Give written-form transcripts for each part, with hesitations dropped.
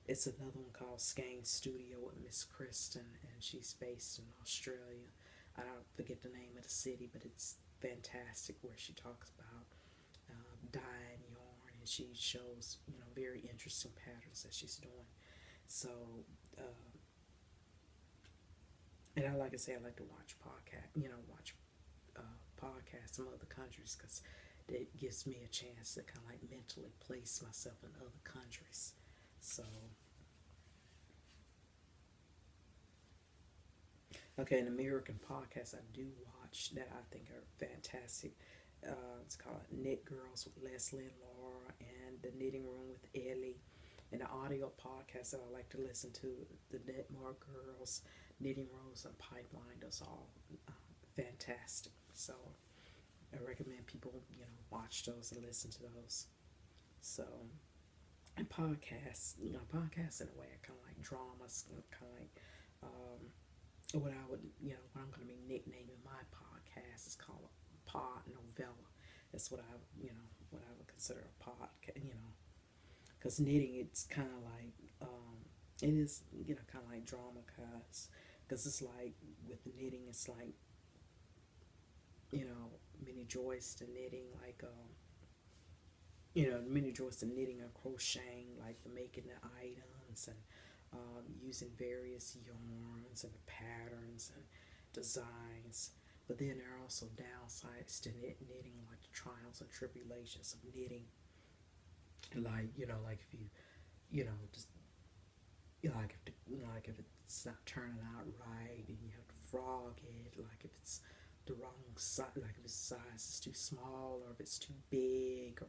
It's another one called Skang Studio with Miss Kristen, and she's based in Australia. I don't forget the name of the city, but it's fantastic where she talks about dyeing yarn, and she shows very interesting patterns that she's doing. So, uh, and I like to say I like to watch podcast, watch podcasts from other countries because it gives me a chance to kind of like mentally place myself in other countries. So, okay, an American podcast I do watch that I think are fantastic. It's called Knit Girls with Leslie and Laura, and The Knitting Room with Ellie. And the audio podcast that I like to listen to, The Knitmore Girls, Knitting Rose, and Pipeline. Those all uh, fantastic. So I recommend people, watch those and listen to those. So, and podcasts, podcasts in a way are kind of like dramas, kind of like what I would, what I'm going to be nicknaming my podcast is called Pod Novella. That's what I, what I would consider a podcast, because knitting, it's kind of like, it is, kind of like drama, because it's like with knitting, it's like, many joys to knitting, like, many joys to knitting or crocheting, like the making the items and using various yarns and patterns and designs. But then there are also downsides to knitting, like the trials and tribulations of knitting. Like like if just like if like if it's not turning out right and you have to frog it, like if it's the wrong size, like if the size is too small or if it's too big,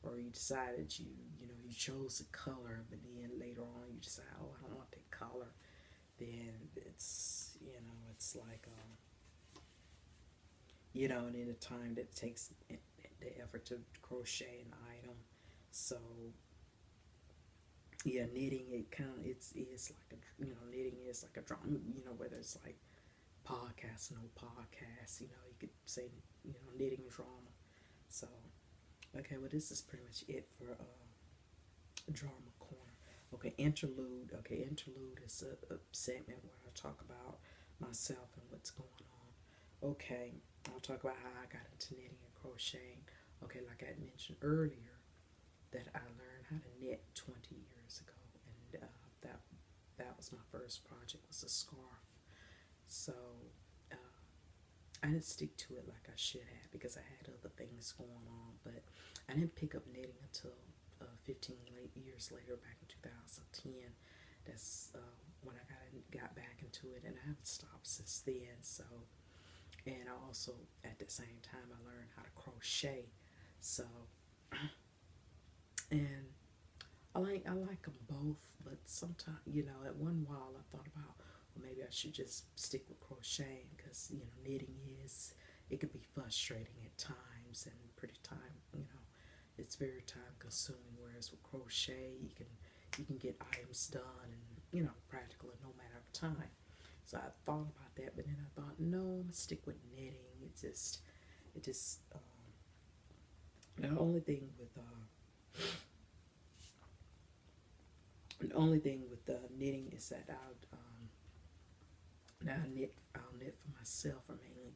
or you decided you chose a color, but then later on you decide, oh, I don't want that color. Then it's like and then the time that it takes the effort to crochet an item. So yeah, knitting, it kind of it's is like a knitting is like a drama. Whether it's like podcast, no podcast. You could say knitting drama. So okay, well this is pretty much it for drama corner. Okay, interlude. Okay, interlude is a segment where I talk about myself and what's going on. Okay, I'll talk about how I got into knitting and crocheting. Okay, like I mentioned earlier, that I learned how to knit 20 years ago, and that was my first project, was a scarf. So uh, I didn't stick to it like I should have because I had other things going on, but I didn't pick up knitting until 15 years later, back in 2010. That's when I got back into it, and I haven't stopped since then. So, and I also at the same time I learned how to crochet. So, and I like them both, but sometimes at one while I thought about, well, maybe I should just stick with crocheting because knitting is, it can be frustrating at times and pretty time it's very time consuming, whereas with crochet you can get items done and practically no matter of time. So I thought about that, but then I thought, no, I'm gonna stick with knitting. It just the only thing with knitting is that now I'll knit for myself, or mainly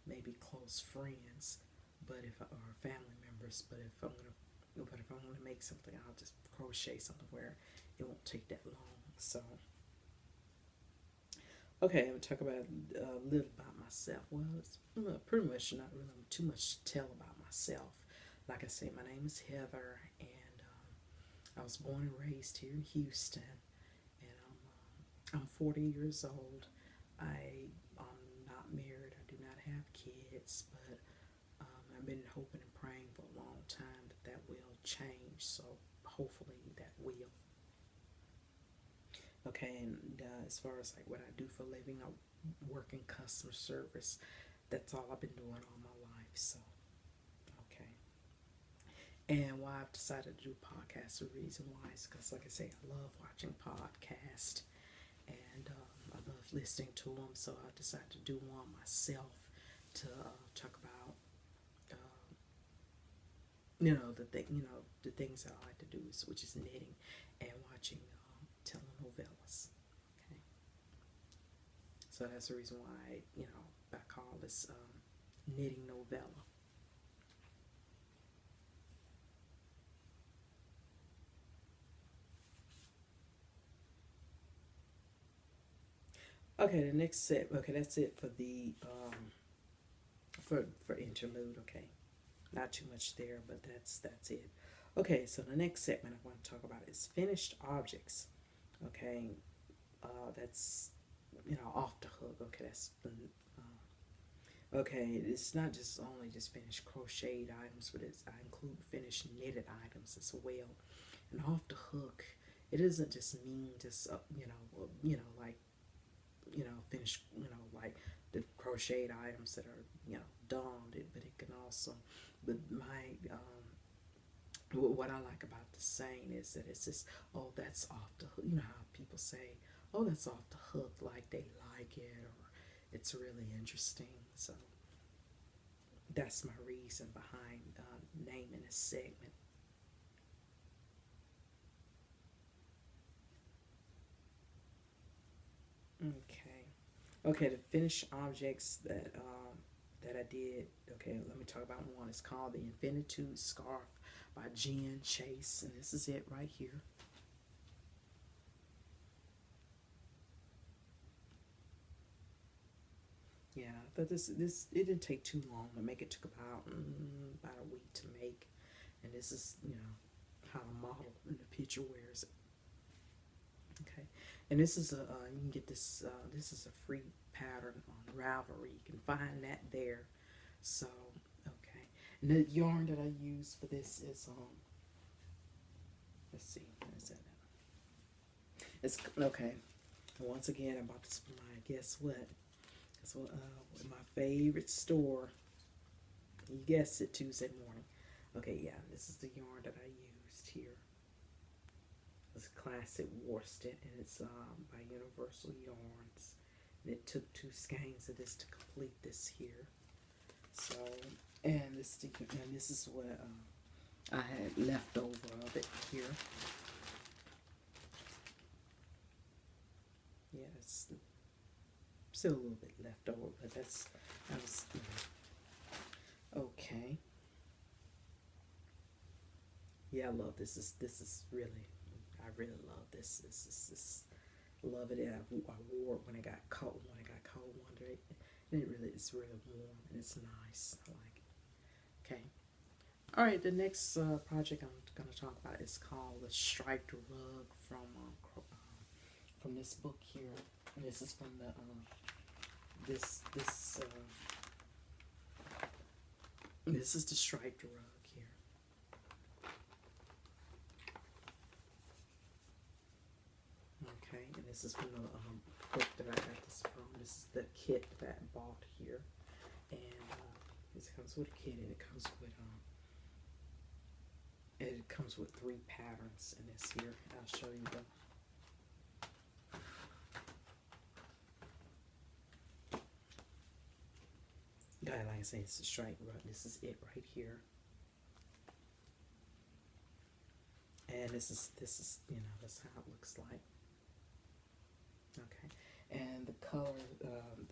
maybe close friends, but if or family members. But if I'm gonna make something, I'll just crochet something where it won't take that long. So okay, I'm gonna talk about a little about myself. Well, it's pretty much not really too much to tell about myself. Like I say, my name is Heather, and I was born and raised here in Houston, and I'm 40 years old. I'm not married. I do not have kids, but I've been hoping and praying for a long time that that will change. So hopefully that will. Okay, and as far as like what I do for a living, I work in customer service. That's all I've been doing all my life. So okay, and why I've decided to do podcasts, the reason why is because, like I say, I love watching podcasts, and I love listening to them. So I decided to do one myself to talk about the things that I like to do, which is knitting and watching So that's the reason why, I call this knitting novella. Okay, the next set. Okay, that's it for the for interlude. Okay, not too much there, but that's it. Okay, so the next segment I want to talk about is finished objects. Okay, that's off the hook. Okay, that's okay. It's not just only just finished crocheted items, but I include finished knitted items as well. And off the hook, it doesn't just mean just like finish, like the crocheted items that are, done, but it can also, but my, what I like about the saying is that it's just, oh, that's off the hook. You know how people say, oh, that's off the hook, like they like it or it's really interesting. So that's my reason behind naming this segment. Okay. Okay, the finished objects that I did. Okay, let me talk about one. It's called the Infinitude Scarf by Jen Chase, and this is it right here. Yeah, but this it didn't take too long to make. It took about a week to make, and this is how the model in the picture wears it. Okay, and this is a you can get this. This is a free pattern on Ravelry. You can find that there. So okay, and the yarn that I use for this is let's see, what is that? It's okay. Once again, I bought this from my guess what? That's what my favorite store. You guessed it, Tuesday morning. Okay, yeah, this is the yarn that I used here. It's classic worsted, and it's by Universal Yarns. And it took 2 skeins of this to complete this here. So, and this is what I had left over of it here. Yeah, it's still a little bit left over, but that was okay. Yeah, I love this. This is really, I really love this. This love it. And I wore it when it got cold. When it got cold one day, and it's really warm and it's nice. I like it. Okay. All right. The next project I'm gonna talk about is called the striped rug from this book here. And this is from the this is the striped rug here. Okay, and this is from the book that I got this from. This is the kit that I bought here, and this comes with a kit, and it comes with 3 patterns in this here. I'll show you them. Like I say, it's a striped rug. This is it right here, and this is that's how it looks like. Okay, and the color,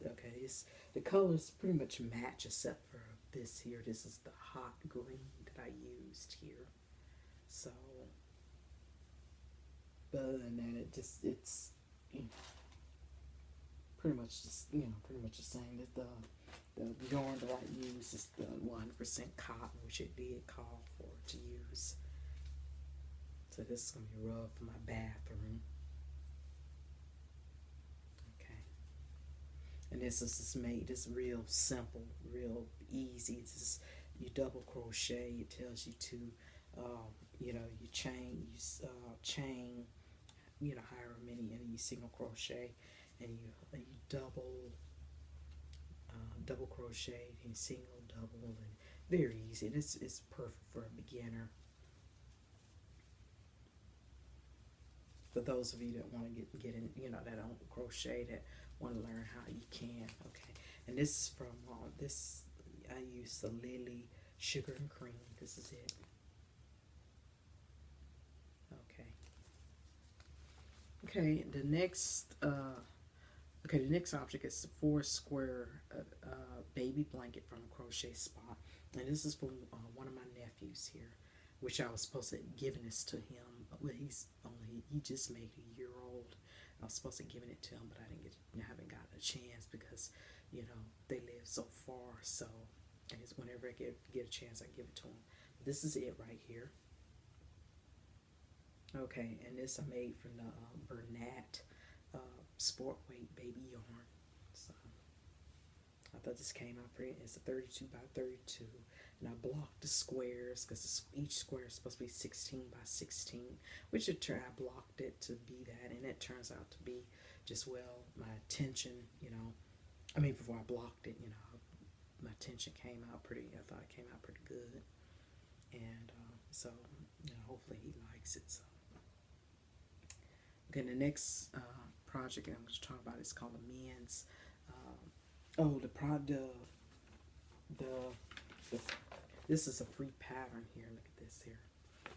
okay, the colors pretty much match except for this here. This is the hot green that I used here. So, but other than that, it's pretty much just pretty much the same. The yarn that I use is the 100% cotton, which it did call for to use. So this is gonna be rough for my bathroom. Okay. And this is just made this real simple, real easy. It's just you double crochet. It tells you to, you chain, however many, and you single crochet, and you double crochet, and single, double, and very easy. And it's perfect for a beginner. For those of you that want to get in, that don't crochet, that want to learn how, you can. Okay, and this is from this. I use the Lily Sugar and Cream. This is it. Okay. Okay. The next Okay, the next object is the four square baby blanket from Crochet Spot. And this is from one of my nephews here, which I was supposed to give this to him. Well, he just made a year old. I was supposed to give it to him, but I haven't gotten a chance because, they live so far. So I guess whenever I get a chance, I give it to him. This is it right here. Okay, and this I made from the Bernat sport weight baby yarn. So I thought this came out pretty. It's a 32 by 32, and I blocked the squares because each square is supposed to be 16 by 16, which I blocked it to be that, and it turns out to be just well my attention. I mean before I blocked it, my attention came out pretty. I thought it came out pretty good, and so hopefully he likes it. So. Okay, the next project I'm going to talk about is called a men's. The this is a free pattern here. Look at this here.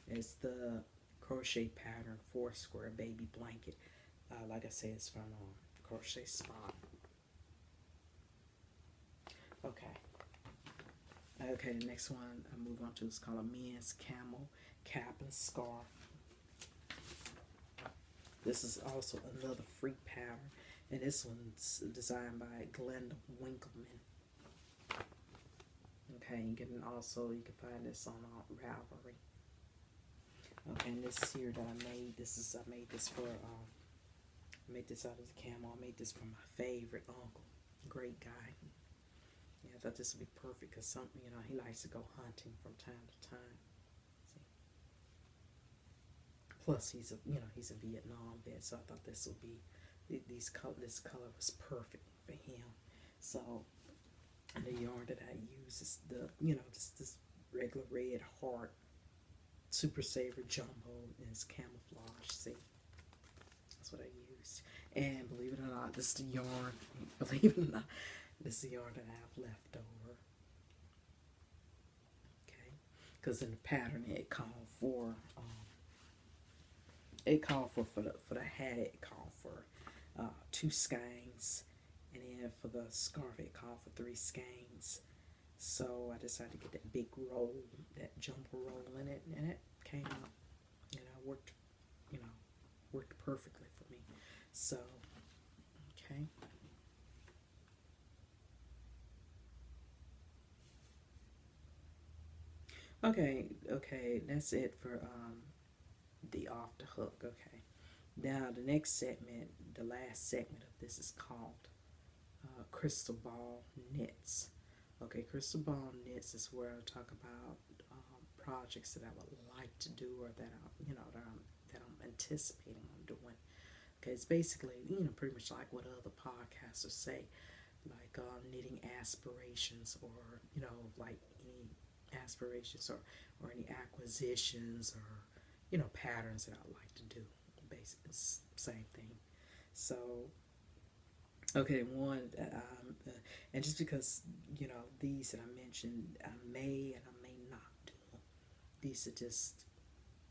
It's the crochet pattern 4 square baby blanket. Like I said, it's from Crochet Spot. Okay. Okay, the next one I move on to is called a men's camel cap and scarf. This is also another free pattern, and this one's designed by Glenda Winkleman. Okay, you can find this on Ravelry. Okay, and this here that I made, I made this out of the camel. I made this for my favorite uncle, great guy. Yeah, I thought this would be perfect because he likes to go hunting from time to time. Plus, he's a Vietnam vet, so I thought this color was perfect for him. So, the yarn that I use is this regular red heart Super Saver Jumbo, and it's camouflage. See, that's what I used. And believe it or not, this is the yarn. Believe it or not, this is the yarn that I have left over. Okay, because in the pattern it called for. For the hat, it called for 2 skeins, and then for the scarf, it called for 3 skeins. So I decided to get that big roll, that jumper roll in it, and it came out, worked perfectly for me. So, okay. Okay, that's it for the off the hook. Okay, now the next segment, the last segment of this is called Crystal Ball Knits. Okay, Crystal Ball Knits is where I talk about projects that I would like to do, or that I'm anticipating on doing. Okay, it's basically pretty much like what other podcasters say, like knitting aspirations, or like any aspirations, or any acquisitions, or patterns that I like to do. Basically, it's the same thing. So, okay, one, and just because, these that I mentioned, I may and I may not do them. These are just,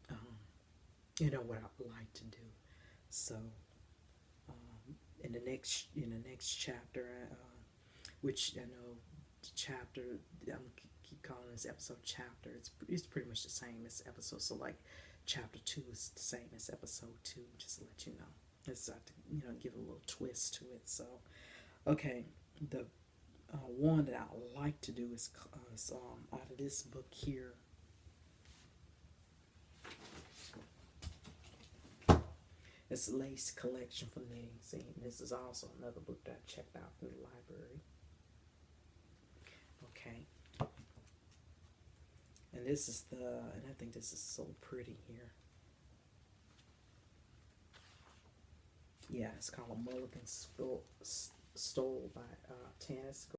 what I'd like to do. So, in the next chapter, which I know the chapter, I'm keep calling this episode chapter. It's pretty much the same as episode. So like, chapter 2 is the same as episode 2. Just to let you know, it's to give a little twist to it. So, okay, the one that I like to do is out of this book here. It's Lace Collection for Knitting. See, this is also another book that I checked out from the library. Okay. And this is and I think this is so pretty here. Yeah, it's called a Mulligan Stole by Tanis.